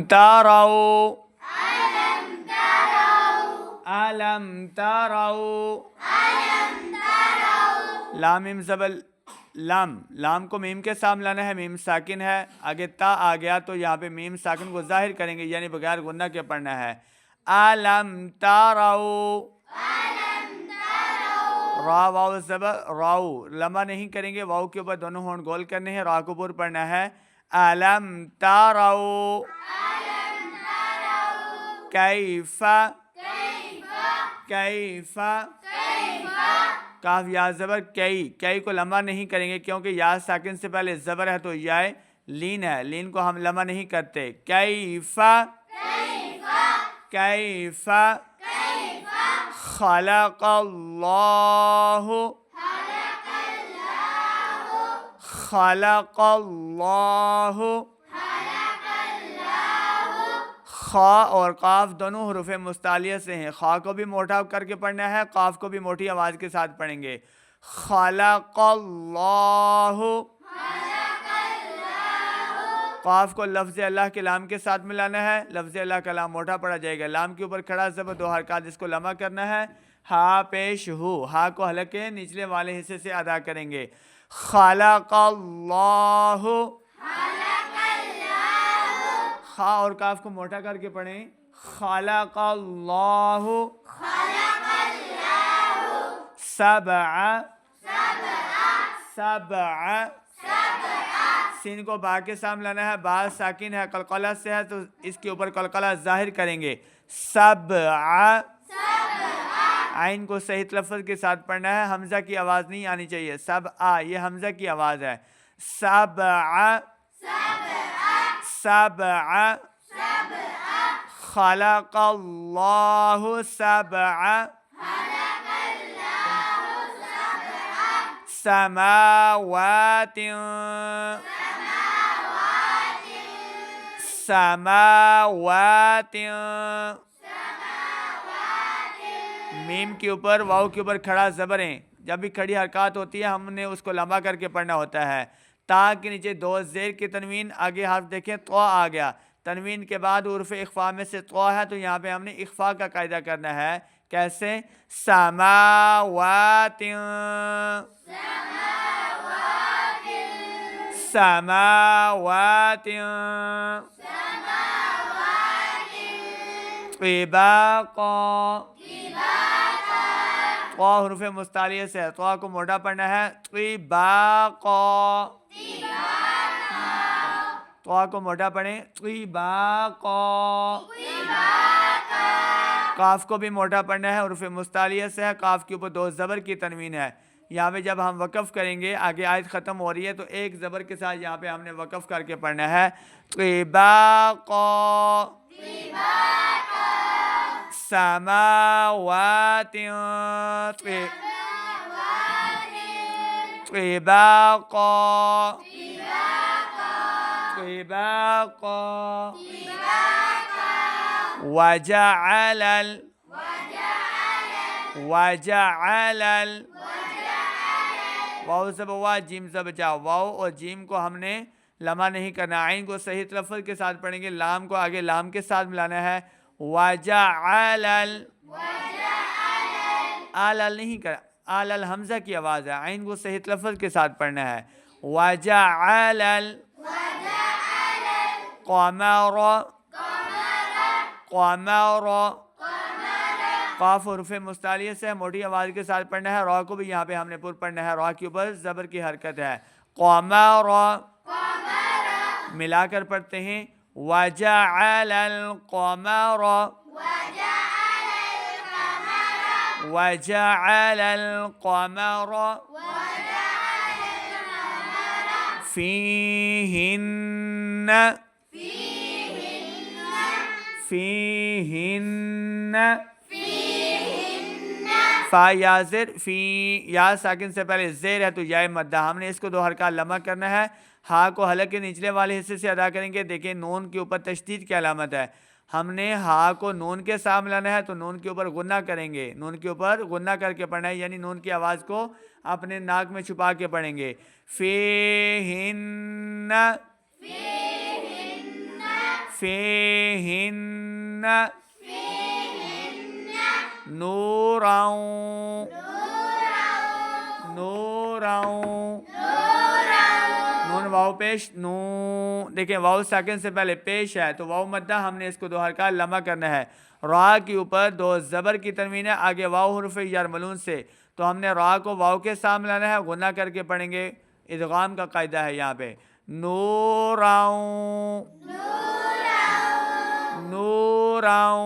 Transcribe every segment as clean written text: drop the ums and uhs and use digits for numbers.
تروا ألم تروا لام میم زبر لام کو میم کے ساتھ لانا ہے، میم ساکن ہے، آگے تا آ گیا تو یہاں پہ میم ساکن کو ظاہر کریں گے، یعنی بغیر غنہ کے پڑھنا ہے۔ ألم تروا را واو زبر راو لمبا نہیں کریں گے، واو کے اوپر دونوں ہونٹ گول کرنے ہیں، را کو پور پڑھنا ہے۔ ألم تروا کیف کیف کاف یا زبر کئی کو لمبا نہیں کریں گے کیونکہ یا ساکن سے پہلے زبر ہے تو یا لین ہے، لین کو ہم لمبا نہیں کرتے۔ کیف کیف خلق اللہ خلق اللہ خا اور قاف دونوں حروف مستعلیہ سے ہیں، خا کو بھی موٹا کر کے پڑھنا ہے، قاف کو بھی موٹی آواز کے ساتھ پڑھیں گے۔ خلق اللہ قاف کو لفظ اللہ کے لام کے ساتھ ملانا ہے، لفظ اللہ کا لام موٹا پڑا جائے گا، لام کے اوپر کھڑا زبر دو حرکات اس کو لمبا کرنا ہے۔ ہا پیش ہو، ہا کو حلق کے نچلے والے حصے سے ادا کریں گے۔ خلق اللہ خا اور کاف کو موٹا کر کے پڑھیں۔ خلق اللہ سبع سبع سین کو با کے سامنے لانا ہے، با ساکن ہے، قلقلہ سے ہے تو اس کے اوپر قلقلہ ظاہر کریں گے۔ سبع عین کو صحیح تلفظ کے ساتھ پڑھنا ہے، حمزہ کی آواز نہیں آنی چاہیے، سبع یہ حمزہ کی آواز ہے۔ سبع سبع خلق اللہ سبع سماوات سماوات میم کے اوپر واو کے اوپر کھڑا زبر ہیں، جب بھی کھڑی حرکات ہوتی ہے ہم نے اس کو لمبا کر کے پڑھنا ہوتا ہے۔ تا کے نیچے دو زیر کی تنوین، آگے حرف دیکھیں تو آ گیا، تنوین کے بعد حروف اخفاء میں سے تو ہے تو یہاں پہ ہم نے اخفاء کا قاعدہ کرنا ہے۔ کیسے؟ سماوات سماوات طباقا طا حروف مستعلیہ سے ہے، طا کو موٹا پڑھنا ہے۔ طباقا طا کو موٹا پڑھیں۔ طباقا قاف کو بھی موٹا پڑھنا ہے، حروف مستعلیہ سے ہے، قاف کے اوپر دو زبر کی تنوین ہے۔ یہاں پہ جب ہم وقف کریں گے، آگے آیت ختم ہو رہی ہے تو ایک زبر کے ساتھ یہاں پہ ہم نے وقف کر کے پڑھنا ہے۔ طباقا سماوات طباقا طباقا وجعل واو زبر وا جیم زبر جا، واو اور جیم کو ہم نے لمبا نہیں کرنا، عین کو صحیح تلفظ کے ساتھ پڑھیں گے، لام کو آگے لام کے ساتھ ملانا ہے۔ وجعل آل نہیں کرا، آل حمزہ کی آواز ہے، عین کو صحیح تلفظ کے ساتھ پڑھنا ہے۔ وجعل قمر قمر قاف حروف مستعلیہ سے موٹی آواز کے ساتھ پڑھنا ہے، را کو بھی یہاں پہ ہم نے پر پڑھنا ہے، را کے اوپر زبر کی حرکت ہے۔ قمر ملا کر پڑھتے ہیں۔ وجعل القمر وجعل القمر فیہن فیہن فا یا زیر، فی یا ساکن سے پہلے زیر ہے تو یا مدہ، ہم نے اس کو دو حرکات لمبا کرنا ہے، ہا کو حلق کے نچلے والے حصے سے ادا کریں گے۔ دیکھیں نون کے اوپر تشدید کی علامت ہے، ہم نے ہا کو نون کے ساتھ ملانا ہے تو نون کے اوپر غنہ کریں گے، نون کے اوپر غنہ کر کے پڑھنا ہے، یعنی نون کی آواز کو اپنے ناک میں چھپا کے پڑھیں گے۔ فیہن فیہن نوراً نوراً نون واو پیش نو، دیکھیں واو ساکن سے پہلے پیش ہے تو واو مدہ ہم نے اس کو دو حرکات لمع کرنا ہے. را کے اوپر دو زبر کی تنوین ہے، آگے واو حرف یرملون سے، تو ہم نے را کو واو کے سامنے لانا ہے، غنہ کر کے پڑھیں گے. ادغام کا قاعدہ ہے یہاں پہ. نوراً نوراً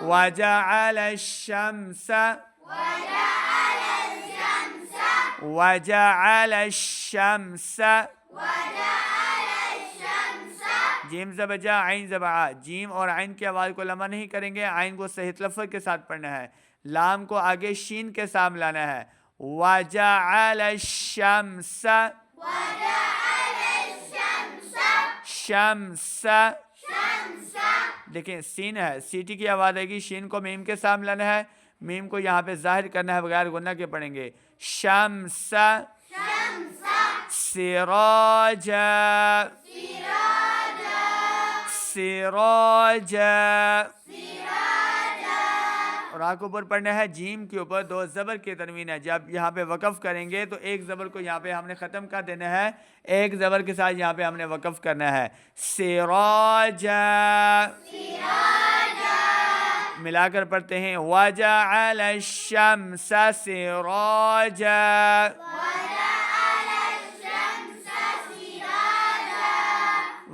وجعل الشمس وجعل الشمس جیم زبجا عین زبع، جیم اور عین کی آواز کو لمع نہیں کریں گے، عین کو صحیح تلفظ کے ساتھ پڑھنا ہے. لام کو آگے شین کے سامنے لانا ہے. وجعل الشمس شمس، دیکھیں سین ہے، سیٹی کی آواز آئے گی، شین کو میم کے سامنے لانا ہے، میم کو یہاں پہ ظاہر کرنا ہے، بغیر غنہ کے پڑھیں گے. شمس سراجا سراجا، را کے اوپر پڑھنا ہے، جیم کے اوپر دو زبر کی تنوین ہے. جب یہاں پہ وقف کریں گے تو ایک زبر کو یہاں پہ ہم نے ختم کر دینا ہے، ایک زبر کے ساتھ یہاں پہ ہم نے وقف کرنا ہے. سراجا ملا کر پڑھتے ہیں. وجعل الشمس سراجا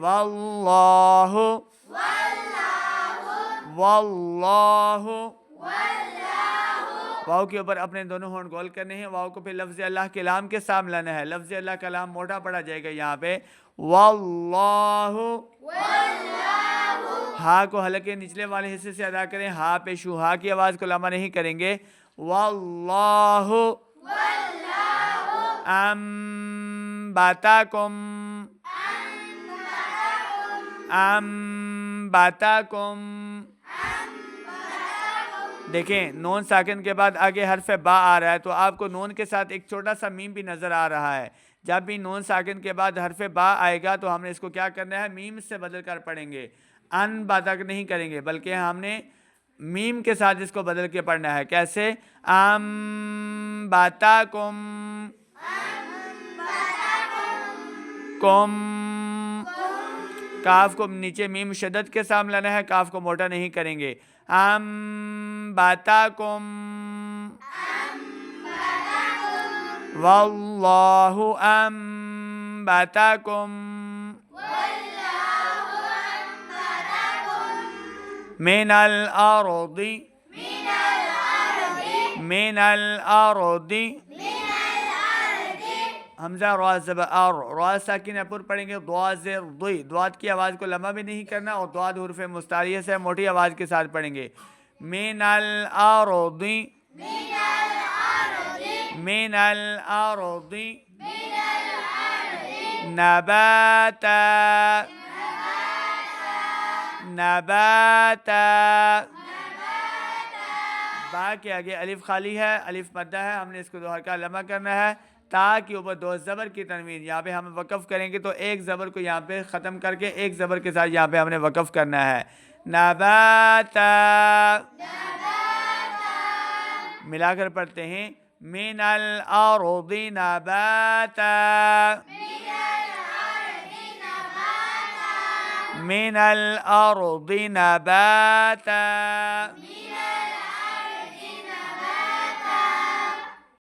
واللہ واللہ، واؤ کے اوپر اپنے دونوں ہونٹ گول کرنے ہیں، واؤ کو پھر لفظ اللہ کے لام کے سامنے لانا ہے، لفظ اللہ کا لام موٹا پڑا جائے گا یہاں پہ. واللہ، ہا کو حلق کے نچلے والے حصے سے ادا کریں، ہا پیشو ہا کی آواز کو لمع نہیں کریں گے. واللہ انبتکم انبتکم، دیکھیں نون ساکن کے بعد آگے حرف با آ رہا ہے تو آپ کو نون کے ساتھ ایک چھوٹا سا میم بھی نظر آ رہا ہے. جب بھی نون ساکن کے بعد حرف با آئے گا تو ہم نے اس کو کیا کرنا ہے، میم سے بدل کر پڑھیں گے. ان باتک نہیں کریں گے بلکہ ہم نے میم کے ساتھ اس کو بدل کے پڑھنا ہے. کیسے؟ ام باتا کم کم، کاف کو نیچے میم شدت کے سامنے لانا ہے، کاف کو موٹا نہیں کریں گے. ام باتا کم واللہ انبتکم من الارض من الارض، حمزہ را زبر ار، را ساکن پر پڑھیں گے. ضاد زیر ضی، ضاد کی آواز کو لمبا بھی نہیں کرنا اور ضاد حرف مستعلیہ سے موٹی آواز کے ساتھ پڑھیں گے. من الارض من الارض نباتا نباتا، با کے آگے الف خالی ہے، الف مدہ ہے، ہم نے اس کو دو حرکات لمع کرنا ہے. تا کے اوپر دو زبر کی تنوین، یہاں پہ ہم وقف کریں گے تو ایک زبر کو یہاں پہ ختم کر کے ایک زبر کے ساتھ یہاں پہ ہم نے وقف کرنا ہے. نباتا، ملا کر پڑھتے ہیں. من الارض نباتا من الارض نباتا